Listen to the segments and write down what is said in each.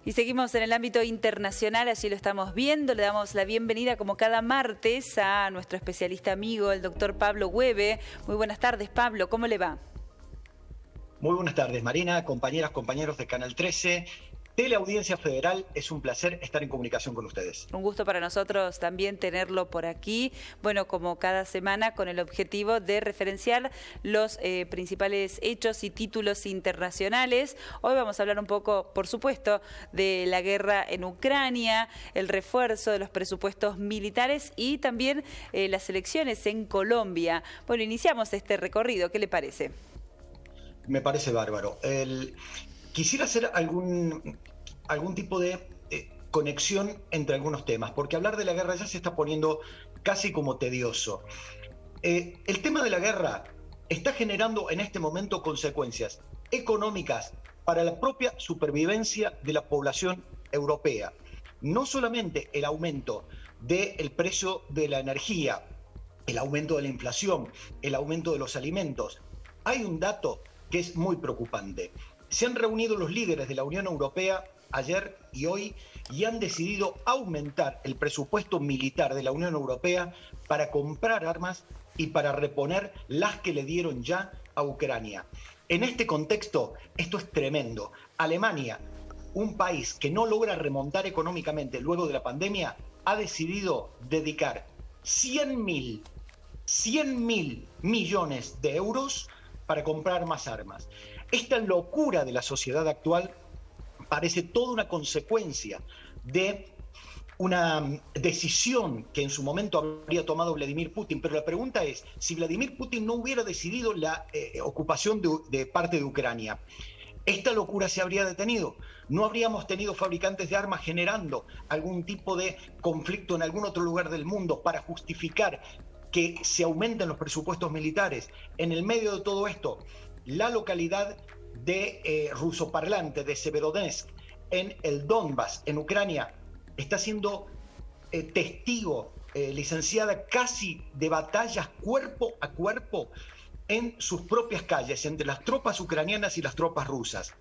Y seguimos en el ámbito internacional, allí lo estamos viendo. Le damos la bienvenida como cada martes a nuestro especialista amigo, el doctor Pablo Hueve. Muy buenas tardes, Pablo, ¿cómo le va? Muy buenas tardes, Marina, compañeras, compañeros de Canal 13. Teleaudiencia Federal, es un placer estar en comunicación con ustedes. Un gusto para nosotros también tenerlo por aquí. Bueno, como cada semana, con el objetivo de referenciar los principales hechos y títulos internacionales. Hoy vamos a hablar un poco, por supuesto, de la guerra en Ucrania, el refuerzo de los presupuestos militares y también las elecciones en Colombia. Bueno, iniciamos este recorrido, ¿qué le parece? Me parece bárbaro. Quisiera hacer algún tipo de conexión entre algunos temas, porque hablar de la guerra ya se está poniendo casi como tedioso. El tema de la guerra está generando en este momento consecuencias económicas para la propia supervivencia de la población europea. No solamente el aumento del precio de la energía, el aumento de la inflación, el aumento de los alimentos. Hay un dato que es muy preocupante. Se han reunido los líderes de la Unión Europea ayer y hoy y han decidido aumentar el presupuesto militar de la Unión Europea para comprar armas y para reponer las que le dieron ya a Ucrania. En este contexto, esto es tremendo. Alemania, un país que no logra remontar económicamente luego de la pandemia, ha decidido dedicar 100.000 millones de euros para comprar más armas. Esta locura de la sociedad actual parece toda una consecuencia de una decisión que en su momento habría tomado Vladimir Putin, pero la pregunta es, si Vladimir Putin no hubiera decidido la ocupación de parte de Ucrania, ¿esta locura se habría detenido? ¿No habríamos tenido fabricantes de armas generando algún tipo de conflicto en algún otro lugar del mundo para justificar que se aumenten los presupuestos militares? En el medio de todo esto, la localidad de rusoparlante de Severodonetsk, en el Donbass, en Ucrania, está siendo testigo, licenciada, casi de batallas cuerpo a cuerpo en sus propias calles, entre las tropas ucranianas y las tropas rusas.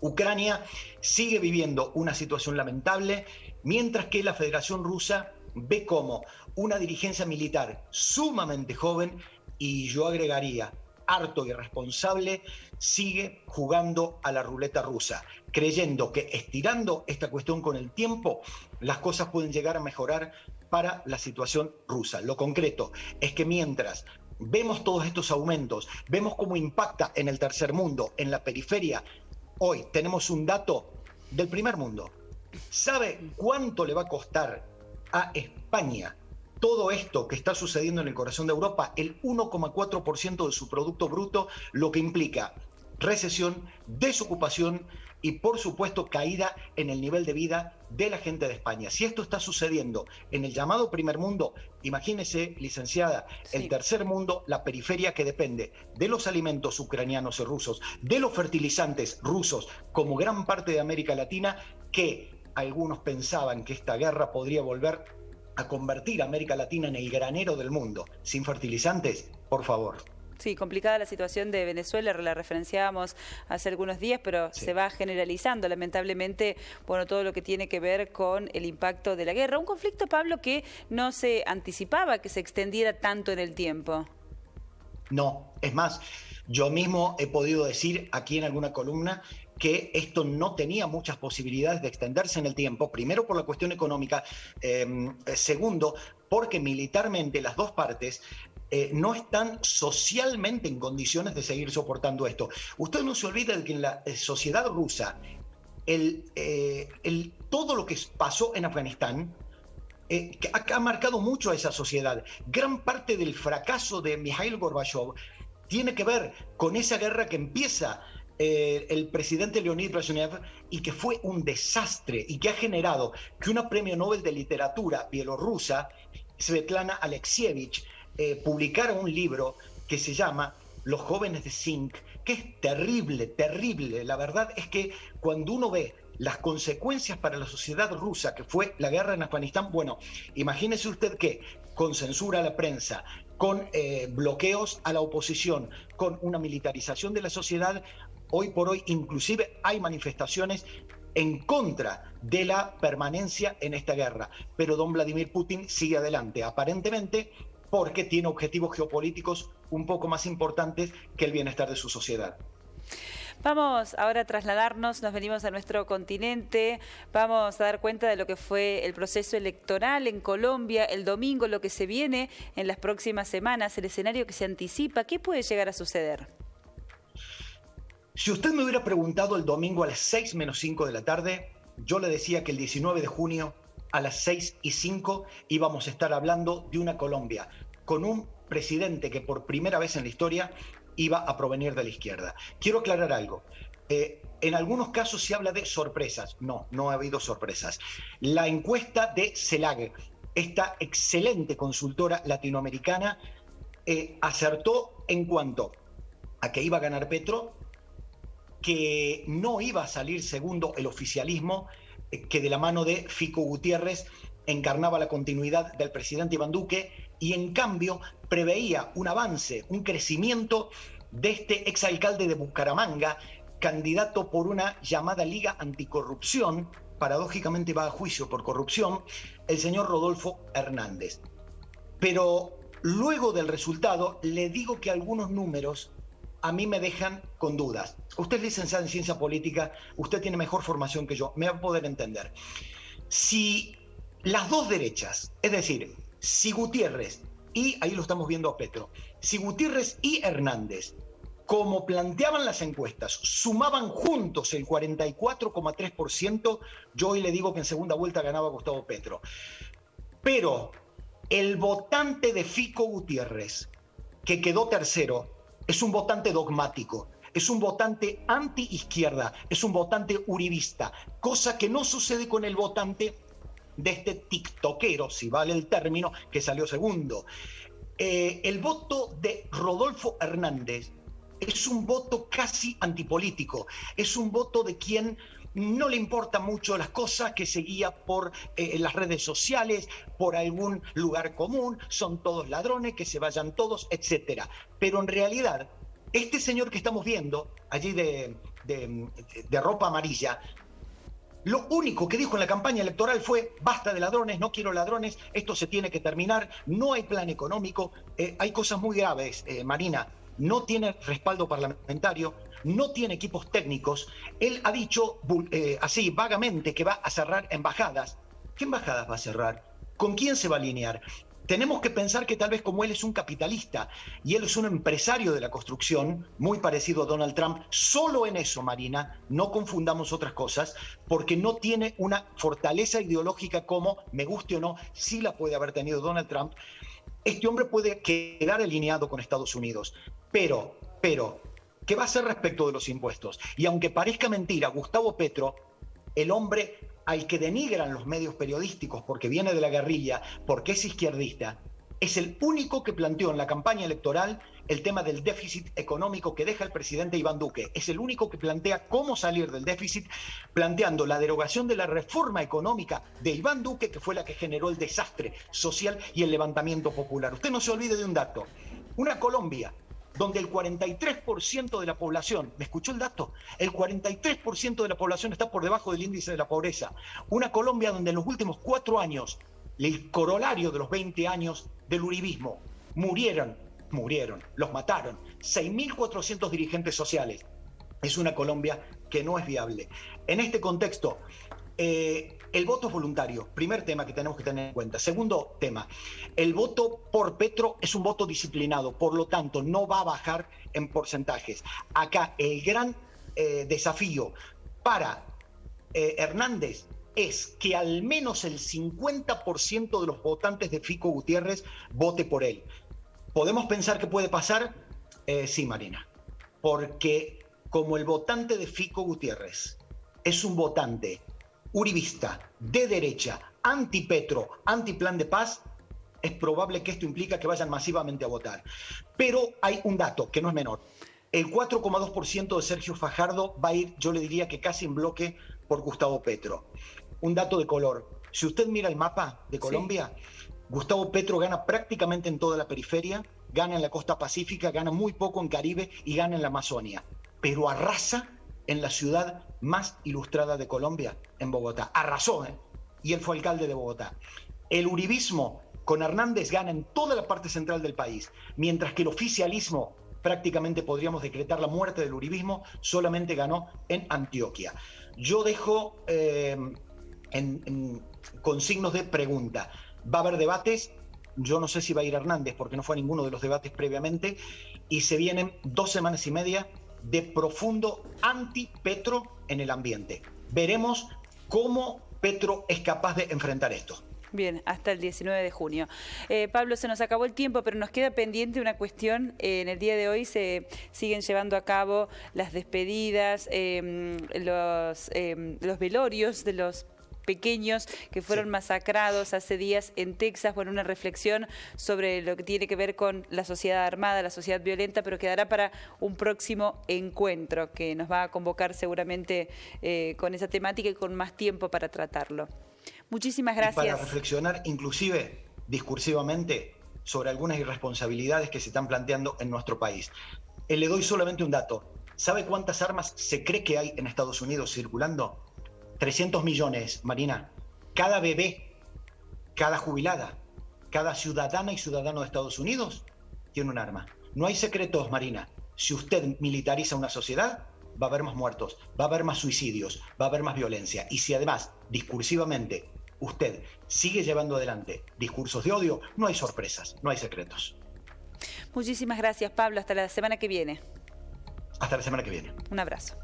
Ucrania sigue viviendo una situación lamentable, mientras que la Federación Rusa ve como una dirigencia militar sumamente joven, y yo agregaría, harto irresponsable, sigue jugando a la ruleta rusa, creyendo que estirando esta cuestión con el tiempo, las cosas pueden llegar a mejorar para la situación rusa. Lo concreto es que mientras vemos todos estos aumentos, vemos cómo impacta en el tercer mundo, en la periferia, hoy tenemos un dato del primer mundo. ¿Sabe cuánto le va a costar a España todo esto que está sucediendo en el corazón de Europa? El 1,4% de su Producto Bruto, lo que implica recesión, desocupación y, por supuesto, caída en el nivel de vida de la gente de España. Si esto está sucediendo en el llamado primer mundo, imagínese, licenciada, sí, el tercer mundo, la periferia, que depende de los alimentos ucranianos y rusos, de los fertilizantes rusos, como gran parte de América Latina, que algunos pensaban que esta guerra podría volver a convertir a América Latina en el granero del mundo. Sin fertilizantes, por favor. Sí, complicada la situación de Venezuela, la referenciábamos hace algunos días, pero sí, se va generalizando lamentablemente, bueno, todo lo que tiene que ver con el impacto de la guerra. Un conflicto, Pablo, que no se anticipaba que se extendiera tanto en el tiempo. No, es más, yo mismo he podido decir aquí en alguna columna que esto no tenía muchas posibilidades de extenderse en el tiempo, primero por la cuestión económica, segundo, porque militarmente las dos partes no están socialmente en condiciones de seguir soportando esto. Usted no se olvide de que en la sociedad rusa, todo lo que pasó en Afganistán que ha marcado mucho a esa sociedad. Gran parte del fracaso de Mikhail Gorbachev tiene que ver con esa guerra que empieza el presidente Leonid Brezhnev y que fue un desastre y que ha generado que una premio Nobel de literatura bielorrusa, Svetlana Alexievich, publicara un libro que se llama Los jóvenes de Zinc, que es terrible, terrible. La verdad es que cuando uno ve las consecuencias para la sociedad rusa que fue la guerra en Afganistán, bueno, imagínese usted que con censura a la prensa, con bloqueos a la oposición, con una militarización de la sociedad, hoy por hoy inclusive hay manifestaciones en contra de la permanencia en esta guerra. Pero don Vladimir Putin sigue adelante, aparentemente porque tiene objetivos geopolíticos un poco más importantes que el bienestar de su sociedad. Vamos ahora a trasladarnos, nos venimos a nuestro continente, vamos a dar cuenta de lo que fue el proceso electoral en Colombia el domingo, lo que se viene en las próximas semanas, el escenario que se anticipa. ¿Qué puede llegar a suceder? Si usted me hubiera preguntado el domingo a las 6 menos 5 de la tarde, yo le decía que el 19 de junio a las 6:05 íbamos a estar hablando de una Colombia con un presidente que por primera vez en la historia iba a provenir de la izquierda. Quiero aclarar algo. En algunos casos se habla de sorpresas. No ha habido sorpresas. La encuesta de CELAC, esta excelente consultora latinoamericana, acertó en cuanto a que iba a ganar Petro, que no iba a salir segundo el oficialismo, que de la mano de Fico Gutiérrez encarnaba la continuidad del presidente Iván Duque, y en cambio preveía un avance, un crecimiento de este exalcalde de Bucaramanga, candidato por una llamada Liga Anticorrupción, paradójicamente va a juicio por corrupción, el señor Rodolfo Hernández. Pero luego del resultado, le digo que algunos números a mí me dejan con dudas. Usted es licenciado en ciencia política, usted tiene mejor formación que yo, me va a poder entender. Si las dos derechas, es decir, si Gutiérrez, y ahí lo estamos viendo a Petro, si Gutiérrez y Hernández, como planteaban las encuestas, sumaban juntos el 44,3%, yo hoy le digo que en segunda vuelta ganaba Gustavo Petro. Pero el votante de Fico Gutiérrez, que quedó tercero, es un votante dogmático, es un votante anti-izquierda, es un votante uribista, cosa que no sucede con el votante de este tiktokero, si vale el término, que salió segundo. El voto de Rodolfo Hernández es un voto casi antipolítico, es un voto de quien no le importa mucho las cosas, que se guía por las redes sociales, por algún lugar común, son todos ladrones, que se vayan todos, etcétera. Pero en realidad, este señor que estamos viendo allí de ropa amarilla, lo único que dijo en la campaña electoral fue: basta de ladrones, no quiero ladrones, esto se tiene que terminar, no hay plan económico, hay cosas muy graves, Marina, no tiene respaldo parlamentario, no tiene equipos técnicos. Él ha dicho así vagamente que va a cerrar embajadas. ¿Qué embajadas va a cerrar? ¿Con quién se va a alinear? Tenemos que pensar que tal vez, como él es un capitalista y él es un empresario de la construcción, muy parecido a Donald Trump, solo en eso, Marina, no confundamos otras cosas, porque no tiene una fortaleza ideológica como, me guste o no, sí la puede haber tenido Donald Trump. Este hombre puede quedar alineado con Estados Unidos, pero, ¿qué va a hacer respecto de los impuestos? Y aunque parezca mentira, Gustavo Petro, el hombre al que denigran los medios periodísticos porque viene de la guerrilla, porque es izquierdista, es el único que planteó en la campaña electoral el tema del déficit económico que deja el presidente Iván Duque. Es el único que plantea cómo salir del déficit, planteando la derogación de la reforma económica de Iván Duque, que fue la que generó el desastre social y el levantamiento popular. Usted no se olvide de un dato. Una Colombia donde el 43% de la población, ¿me escuchó el dato? El 43% de la población está por debajo del índice de la pobreza. Una Colombia donde en los últimos 4 años, el corolario de los 20 años del uribismo, murieron, los mataron, 6.400 dirigentes sociales. Es una Colombia que no es viable. En este contexto, el voto es voluntario, primer tema que tenemos que tener en cuenta. Segundo tema, el voto por Petro es un voto disciplinado, por lo tanto no va a bajar en porcentajes. Acá el gran desafío para Hernández es que al menos el 50% de los votantes de Fico Gutiérrez vote por él. ¿Podemos pensar que puede pasar? Sí, Marina, porque como el votante de Fico Gutiérrez es un votante uribista, de derecha, anti-Petro, anti-plan de paz, es probable que esto implica que vayan masivamente a votar. Pero hay un dato que no es menor. El 4,2% de Sergio Fajardo va a ir, yo le diría que casi en bloque, por Gustavo Petro. Un dato de color. Si usted mira el mapa de Colombia, sí, Gustavo Petro gana prácticamente en toda la periferia, gana en la costa pacífica, gana muy poco en Caribe y gana en la Amazonia. Pero arrasa en la ciudad más ilustrada de Colombia, en Bogotá. Arrasó, ¿eh? Y él fue alcalde de Bogotá. El uribismo con Hernández gana en toda la parte central del país, mientras que el oficialismo, prácticamente podríamos decretar la muerte del uribismo, solamente ganó en Antioquia. Yo dejo con signos de pregunta. ¿Va a haber debates? Yo no sé si va a ir Hernández, porque no fue a ninguno de los debates previamente, y se vienen 2 semanas y media de profundo anti-Petro en el ambiente. Veremos cómo Petro es capaz de enfrentar esto. Bien, hasta el 19 de junio. Pablo, se nos acabó el tiempo, pero nos queda pendiente una cuestión. En el día de hoy se siguen llevando a cabo las despedidas, los velorios de los pequeños que fueron masacrados hace días en Texas. Bueno, una reflexión sobre lo que tiene que ver con la sociedad armada, la sociedad violenta, pero quedará para un próximo encuentro que nos va a convocar seguramente con esa temática y con más tiempo para tratarlo. Muchísimas gracias. Y para reflexionar inclusive discursivamente sobre algunas irresponsabilidades que se están planteando en nuestro país. Le doy solamente un dato. ¿Sabe cuántas armas se cree que hay en Estados Unidos circulando? 300 millones, Marina. Cada bebé, cada jubilada, cada ciudadana y ciudadano de Estados Unidos tiene un arma. No hay secretos, Marina. Si usted militariza una sociedad, va a haber más muertos, va a haber más suicidios, va a haber más violencia. Y si además, discursivamente, usted sigue llevando adelante discursos de odio, no hay sorpresas, no hay secretos. Muchísimas gracias, Pablo. Hasta la semana que viene. Hasta la semana que viene. Un abrazo.